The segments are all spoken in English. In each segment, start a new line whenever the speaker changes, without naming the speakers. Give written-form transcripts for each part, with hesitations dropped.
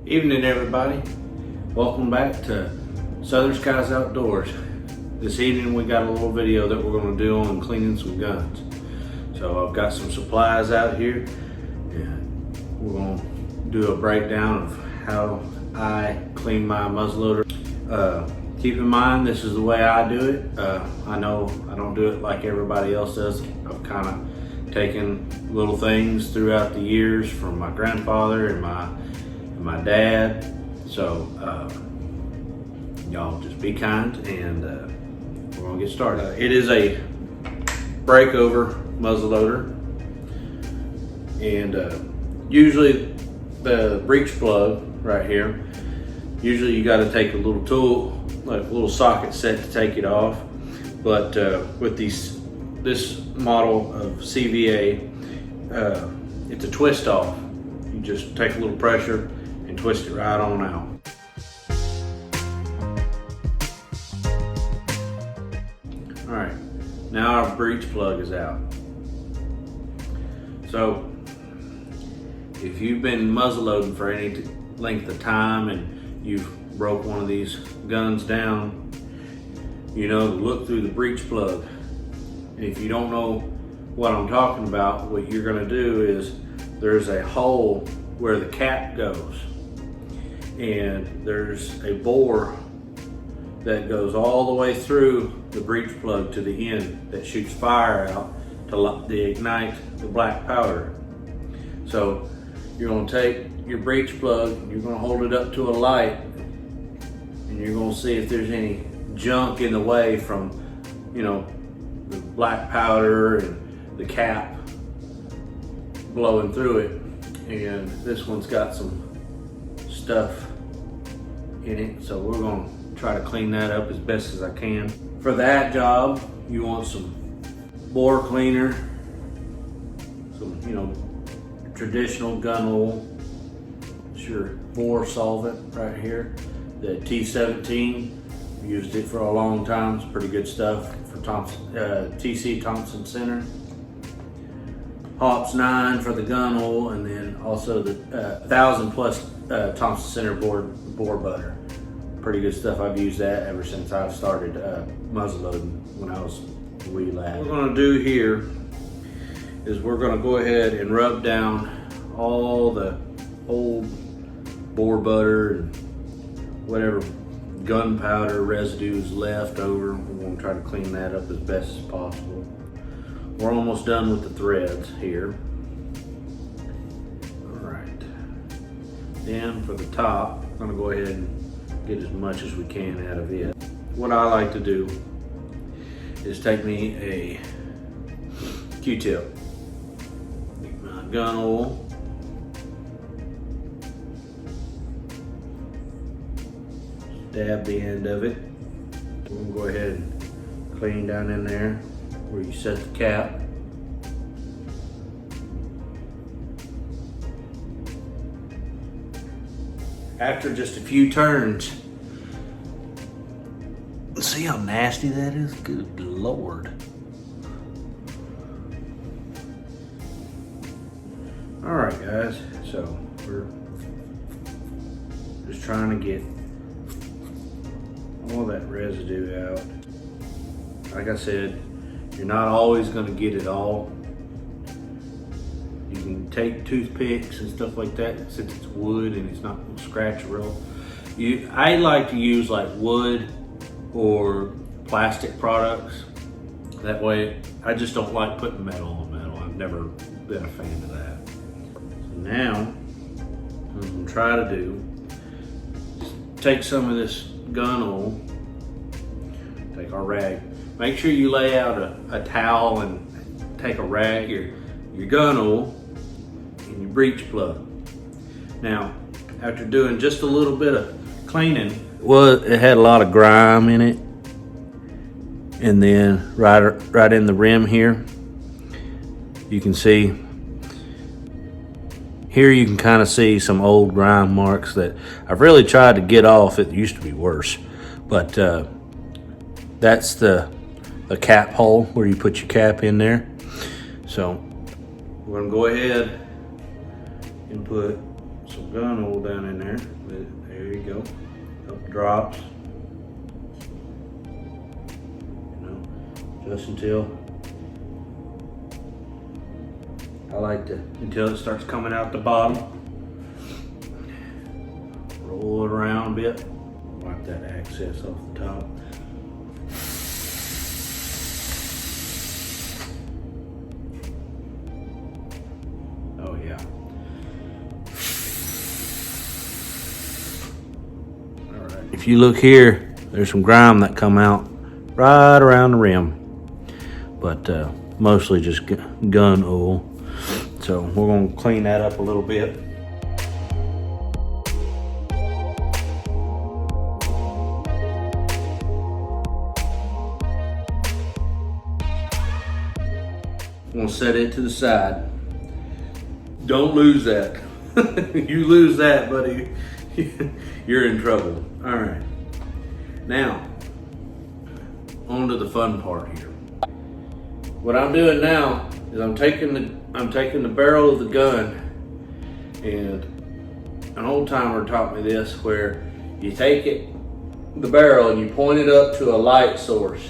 Evening, everybody. Welcome back to Southern Skies Outdoors. This evening we got a little video that we're going to do on cleaning some guns. So I've got some supplies out here and we're going to do a breakdown of how I clean my muzzleloader. Keep in mind, this is the way I do it. I know I don't do it like everybody else does. I've kind of taken little things throughout the years from my grandfather and my dad. So y'all just be kind and we're gonna get started. It is a breakover muzzleloader, and usually the breech plug right here, usually you got to take a little tool, like a little socket set to take it off. But with this model of CVA, it's a twist off. You just take a little pressure and twist it right on out. All right, now our breech plug is out. So if you've been muzzleloading for any length of time and you've broke one of these guns down, you know to look through the breech plug. And if you don't know what I'm talking about, what you're gonna do is there's a hole where the cap goes, and there's a bore that goes all the way through the breech plug to the end that shoots fire out to ignite the black powder. So you're going to take your breech plug, you're going to hold it up to a light, and you're going to see if there's any junk in the way from, you know, the black powder and the cap blowing through it. And this one's got some stuff in it, so we're going to try to clean that up as best as I can. For that job, you want some bore cleaner, some, you know, traditional gun oil. It's your bore solvent right here, the T17. Used it for a long time. It's pretty good stuff for TC Thompson Center. Hops 9 for the gun oil, and then also the 1000 plus Thompson Center bore butter. Pretty good stuff. I've used that ever since I've started muzzleloading when I was a wee lad. What we're going to do here is we're going to go ahead and rub down all the old bore butter and whatever gunpowder residue is left over. We're going to try to clean that up as best as possible. We're almost done with the threads here. All right. Then for the top, I'm going to go ahead and get as much as we can out of it. What I like to do is take me a Q-tip, my gun oil, dab the end of it. We're gonna go ahead and clean down in there where you set the cap. After just a few turns, see how nasty that is? Good Lord. All right, guys, so we're just trying to get all that residue out. Like I said, you're not always going to get it all. You can take toothpicks and stuff like that since it's wood and it's not going to scratch real. I like to use like wood or plastic products. That way, I just don't like putting metal on metal. I've never been a fan of that. So now, what I'm going to try to do is take some of this gun oil, take our rag. Make sure you lay out a towel and take a rag, your gun oil, and your breech plug. Now, after doing just a little bit of cleaning, it had a lot of grime in it, and then right in the rim here, you can see here, you can kind of see some old grime marks that I've really tried to get off. It used to be worse, but that's the cap hole where you put your cap in there. So we're gonna go ahead and put some some gun oil down in there. There you go. Couple drops. Just until until it starts coming out the bottom. Roll it around a bit. Wipe that excess off the top. Oh yeah. All right. If you look here, there's some grime that come out right around the rim, but mostly just gun oil. So we're going to clean that up a little bit. I'm going to set it to the side. Don't lose that. You lose that, buddy, you're in trouble. All right. Now, on to the fun part here. What I'm doing now is I'm taking the barrel of the gun, and an old timer taught me this, where you take the barrel and you point it up to a light source.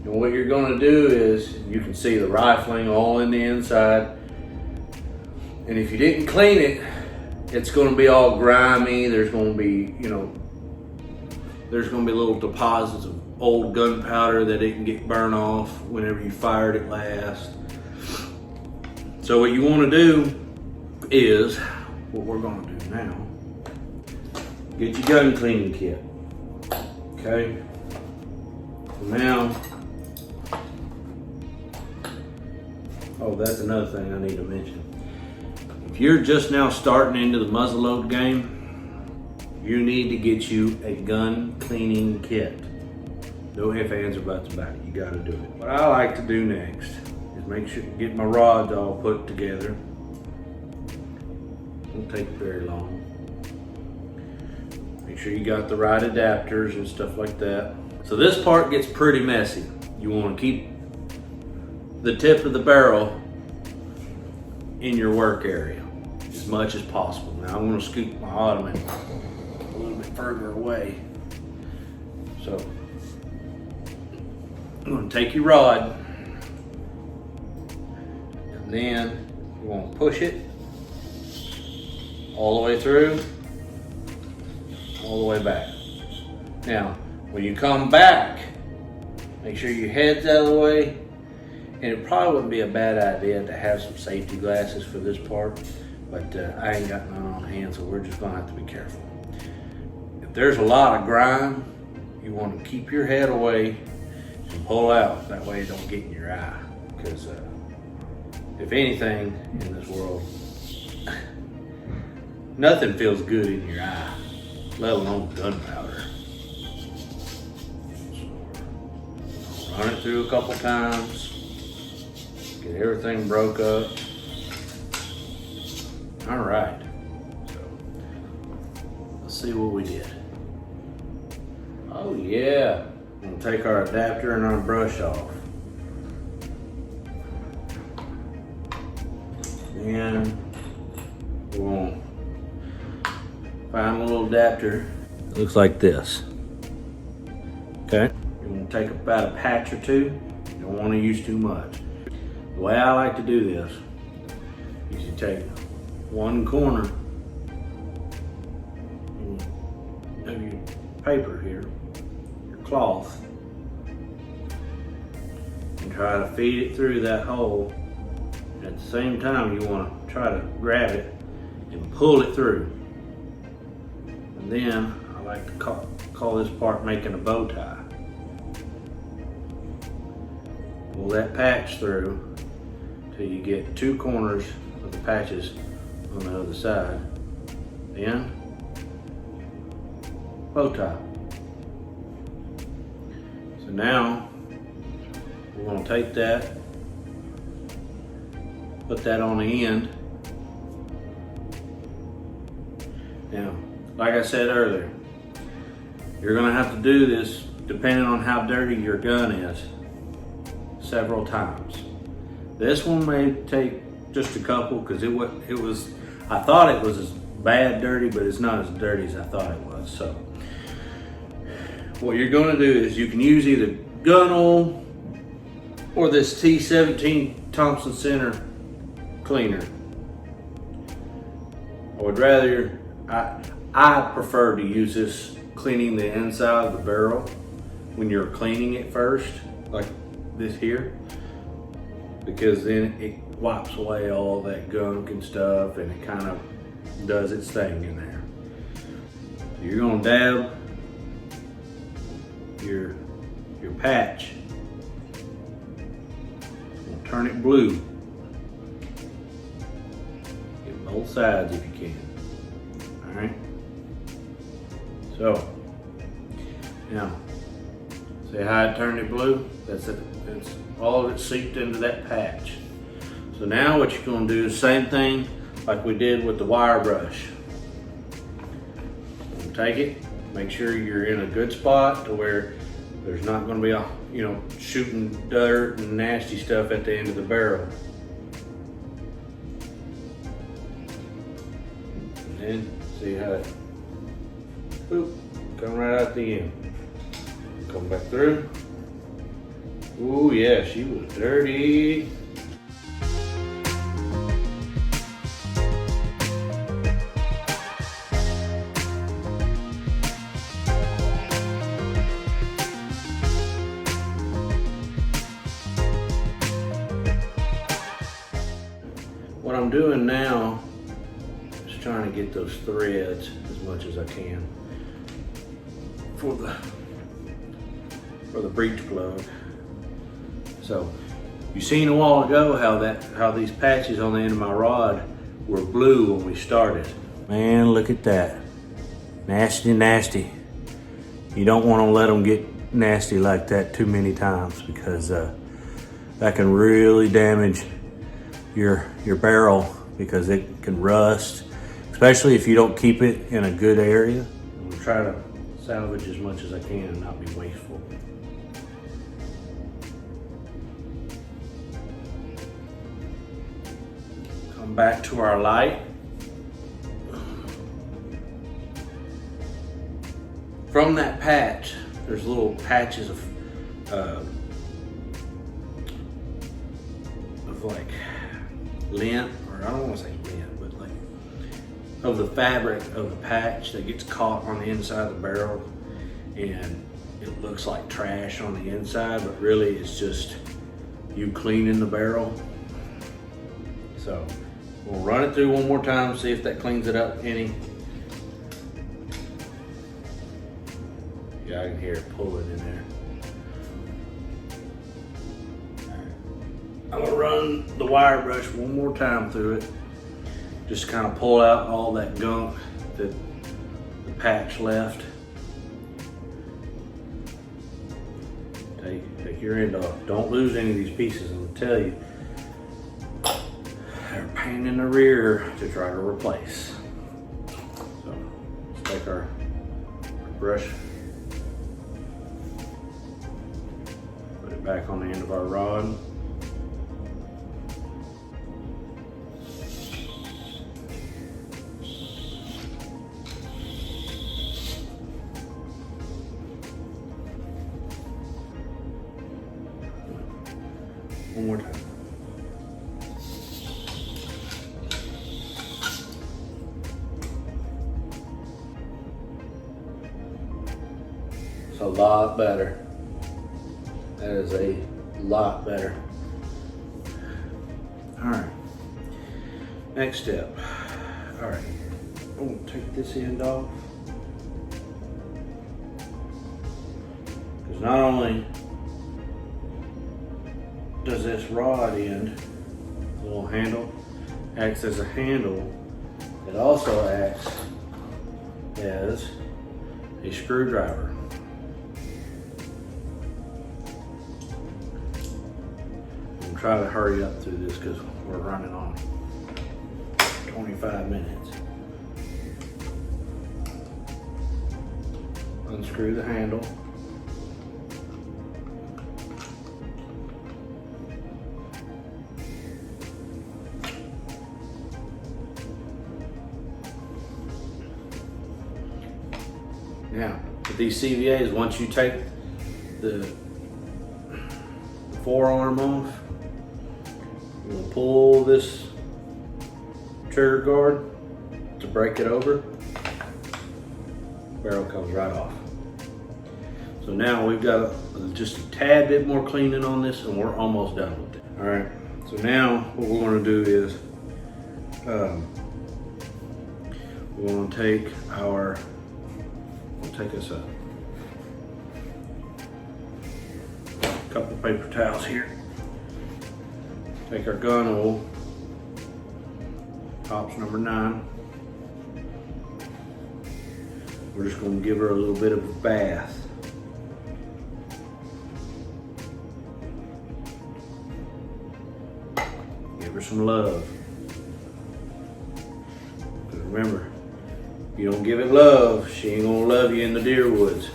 And what you're going to do is, you can see the rifling all in the inside. And if you didn't clean it, it's going to be all grimy. There's going to be, there's going to be little deposits of old gunpowder that it can get burned off whenever you fired it last. So what you want to do is, what we're going to do now, get your gun cleaning kit. Okay. Now, oh, that's another thing I need to mention. If you're just now starting into the muzzleload game, you need to get you a gun cleaning kit. No ifs, ands, or buts about it. You got to do it. What I like to do next is make sure get my rods all put together. Won't take very long. Make sure you got the right adapters and stuff like that. So this part gets pretty messy. You want to keep the tip of the barrel in your work area as much as possible. Now I'm going to scoop my ottoman a little bit further away. So I'm going to take your rod, and then you want to push it all the way through, all the way back. Now, when you come back, make sure your head's out of the way, and it probably wouldn't be a bad idea to have some safety glasses for this part, but I ain't got none on hand, so we're just going to have to be careful. If there's a lot of grime, you want to keep your head away and pull out. That way it don't get in your eye, because if anything in this world, nothing feels good in your eye, let alone gunpowder. So, run it through a couple times, get everything broke up. All right, so let's see what we did. Oh yeah, we'll take our adapter and our brush off. And we'll find a little adapter. It looks like this. Okay. You're going to take about a patch or two. You don't want to use too much. The way I like to do this is you take one corner of your paper here, your cloth, and try to feed it through that hole. At the same time, you want to try to grab it and pull it through. And then I like to call this part making a bow tie. Pull that patch through till you get two corners of the patches on the other side. Then bow tie. So now we're going to take that, put that on the end. Now, like I said earlier, you're going to have to do this, depending on how dirty your gun is, several times. This one may take just a couple, because I thought it was as bad dirty, but it's not as dirty as I thought it was. So what you're gonna do is you can use either gun oil or this T17 Thompson Center cleaner. I would rather, I prefer to use this cleaning the inside of the barrel when you're cleaning it first, like this here, because then it wipes away all that gunk and stuff, and it kind of does its thing in there. You're gonna dab your patch. Gonna turn it blue. Get both sides if you can. All right. So now, see how I turned it blue? That's it. That's all of it seeped into that patch. So now what you're gonna do is same thing like we did with the wire brush. Take it, make sure you're in a good spot to where there's not gonna be a, shooting dirt and nasty stuff at the end of the barrel. And then see how it, boop, come right out the end. Come back through. Ooh yeah, she was dirty. What I'm doing now is trying to get those threads as much as I can for the breech plug. So you seen a while ago how these patches on the end of my rod were blue when we started. Man, look at that. Nasty, nasty. You don't want to let them get nasty like that too many times, because that can really damage your barrel, because it can rust, especially if you don't keep it in a good area. I'm gonna try to salvage as much as I can and not be wasteful. Come back to our light. From that patch, there's little patches of like lint, or I don't want to say lint, but like of the fabric of the patch that gets caught on the inside of the barrel, and it looks like trash on the inside, but really it's just you cleaning the barrel. So we'll run it through one more time, see if that cleans it up any. Yeah, I can hear it pulling in there. I'm gonna run the wire brush one more time through it, just kind of pull out all that gunk that the patch left. Take your end off. Don't lose any of these pieces. I'm gonna tell you, they're a pain in the rear to try to replace. So let's take our brush, put it back on the end of our rod. One more time. It's a lot better. That is a lot better. All right. Next step. All right. I'm gonna take this end off, because not only does this rod end, the little handle, acts as a handle, it also acts as a screwdriver. I'm trying to hurry up through this because we're running on 25 minutes. Unscrew the handle. Now, with these CVAs, once you take the forearm off, you're gonna pull this trigger guard to break it over. Barrel comes right off. So now we've got just a tad bit more cleaning on this and we're almost done with it. All right, so now what we're gonna do is we're gonna take us a couple paper towels here. Take our gun oil, tops number 9. We're just gonna give her a little bit of a bath. Give her some love. Because remember, if you don't give it love, she ain't gonna love you in the deer woods.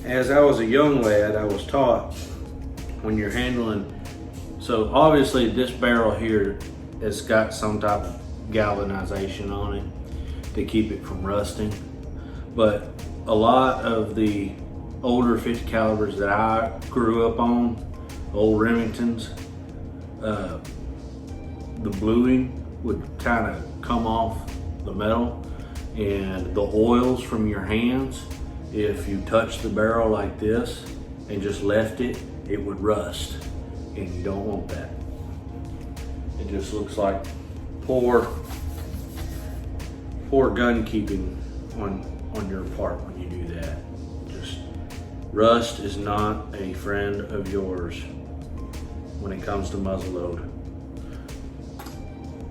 As I was a young lad, I was taught when you're handling, so obviously this barrel here has got some type of galvanization on it to keep it from rusting. But a lot of the older 50 calibers that I grew up on, old Remingtons, the bluing would kind of come off the metal, and the oils from your hands, if you touch the barrel like this and just left it, it would rust, and you don't want that. It just looks like poor gun keeping on your part when you do that. Just rust is not a friend of yours when it comes to muzzleload.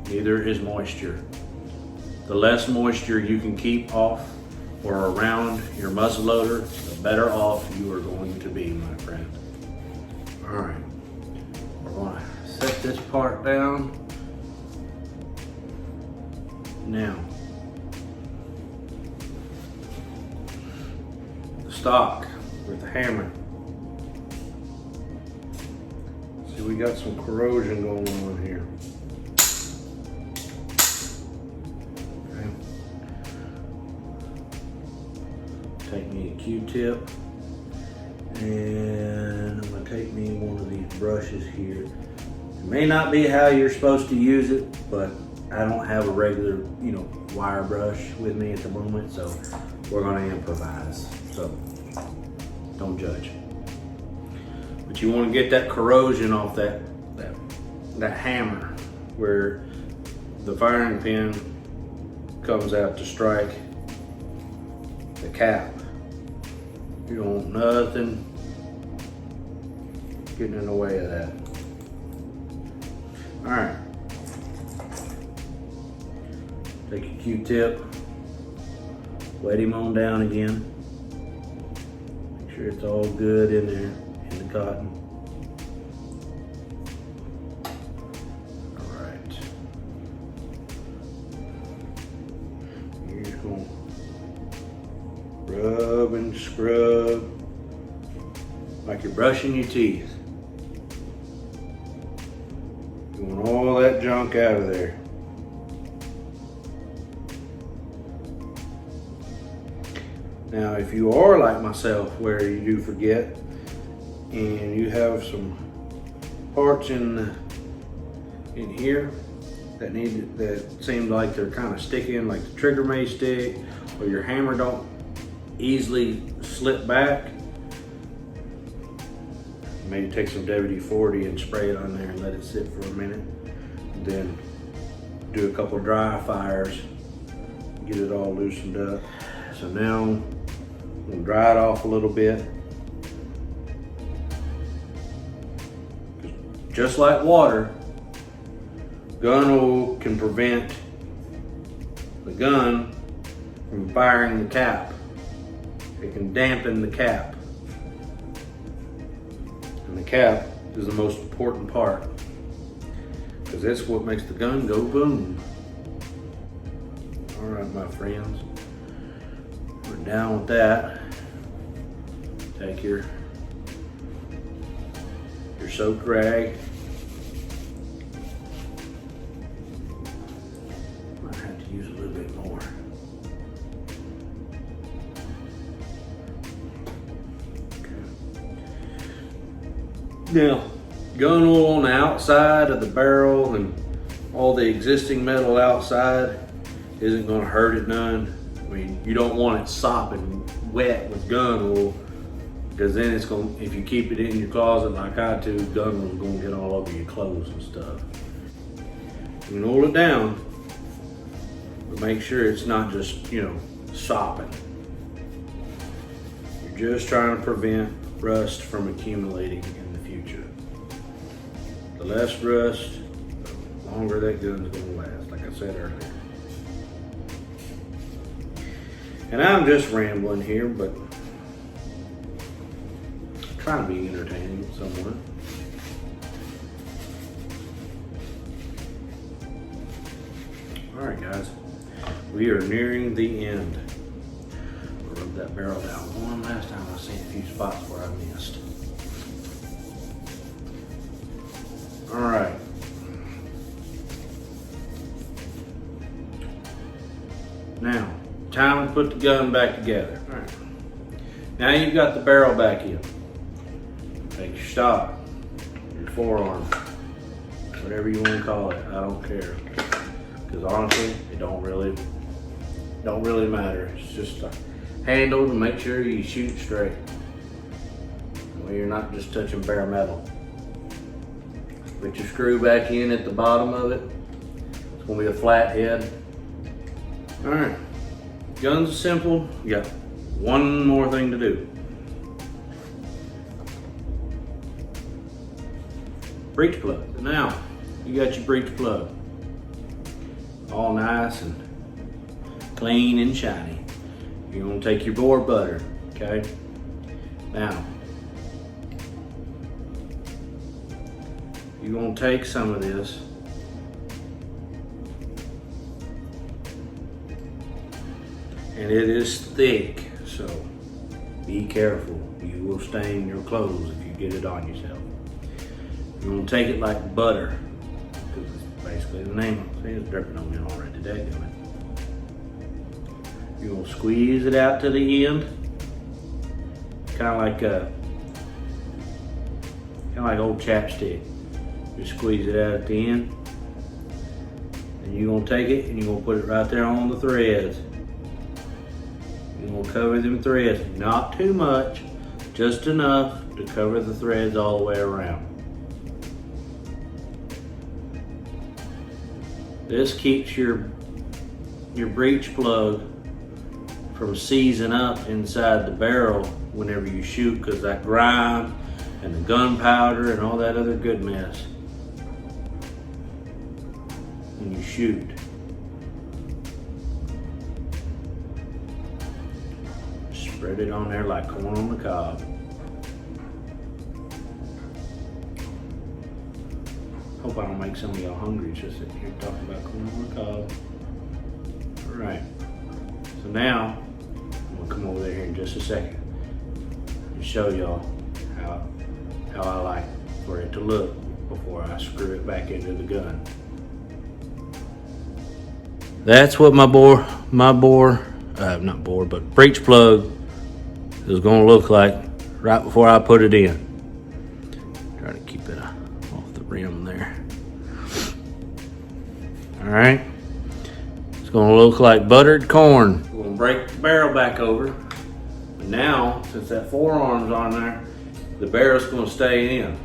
Neither is moisture. The less moisture you can keep off or around your muzzleloader, the better off you are going to be, my friend. All right, we're gonna set this part down. Now, the stock with the hammer. See, we got some corrosion going on here. Take me a Q-tip, and I'm gonna take me one of these brushes here. It may not be how you're supposed to use it, but I don't have a regular, wire brush with me at the moment, so we're gonna improvise. So don't judge. But you want to get that corrosion off that hammer where the firing pin comes out to strike the cap. You don't want nothing getting in the way of that. All right. Take your Q-tip, wet him on down again. Make sure it's all good in there, in the cotton. All right. You're just gonna rub and scrub like you're brushing your teeth. You want all that junk out of there. Now, if you are like myself, where you do forget and you have some parts in here that seem like they're kind of sticking, like the trigger may stick, or your hammer don't easily slip back, maybe take some WD-40 and spray it on there and let it sit for a minute. Then do a couple dry fires, get it all loosened up. So now I'm gonna dry it off a little bit. Just like water, gun oil can prevent the gun from firing the cap. It can dampen the cap. And the cap is the most important part, because that's what makes the gun go boom. All right, my friends, we're down with that. Take your soaked rag. Might have to use a little bit more. Now, gun oil on the outside of the barrel and all the existing metal outside isn't going to hurt it none. I mean, you don't want it sopping wet with gun oil, because then it's going to, if you keep it in your closet like I do, gun oil is going to get all over your clothes and stuff. You can oil it down, but make sure it's not just, sopping. You're just trying to prevent rust from accumulating in the future. The less rust, the longer that gun's going to last, like I said earlier. And I'm just rambling here, but trying to be entertaining somewhat. All right, guys, we are nearing the end. I'll rub that barrel down one last time. I see a few spots where I missed. All right. Now, time to put the gun back together. All right. Now you've got the barrel back in. Take your stock, your forearm, whatever you want to call it. I don't care, because honestly, it don't really matter. It's just a handle to make sure you shoot straight. Well, you're not just touching bare metal. Put your screw back in at the bottom of it. It's gonna be a flat head. All right, guns are simple. You got one more thing to do. Breech plug. Now, you got your breech plug. All nice and clean and shiny. You're gonna take your bore butter, okay? Now, you're gonna take some of this and it is thick, so be careful. You will stain your clothes if you get it on yourself. You're gonna take it like butter, because it's basically the name of it. See, it's dripping on me already. Dadgummit. You're gonna squeeze it out to the end, kind of like old chapstick. You squeeze it out at the end, and you're gonna take it and you're gonna put it right there on the threads. You're gonna cover them threads, not too much, just enough to cover the threads all the way around. This keeps your breech plug from seizing up inside the barrel whenever you shoot, because that grime and the gunpowder and all that other good mess when you shoot. Spread it on there like corn on the cob. Hope I don't make some of y'all hungry just sitting here talking about corn on the cob. All right, so now I'm gonna come over there here in just a second and show y'all how I like for it to look before I screw it back into the gun. That's what my breech plug is gonna look like right before I put it in. Try to keep it off the rim there. All right, it's gonna look like buttered corn. We're gonna break the barrel back over. But now, since that forearm's on there, the barrel's gonna stay in.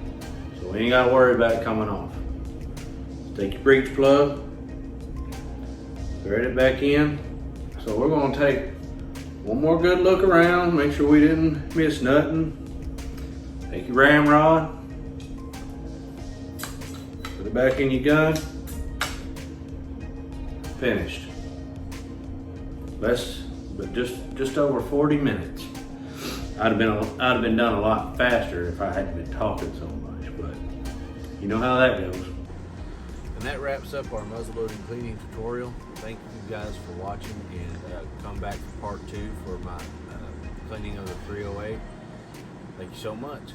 So we ain't gotta worry about it coming off. Take your breech plug, thread it back in. So we're gonna take one more good look around, make sure we didn't miss nothing. Take your ramrod, put it back in your gun. Finished. But just over 40 minutes. I'd have been done a lot faster if I hadn't been talking so much, but you know how that goes. And that wraps up our muzzleloading cleaning tutorial. Thank you guys for watching, and come back for part 2 for my cleaning of the 308. Thank you so much.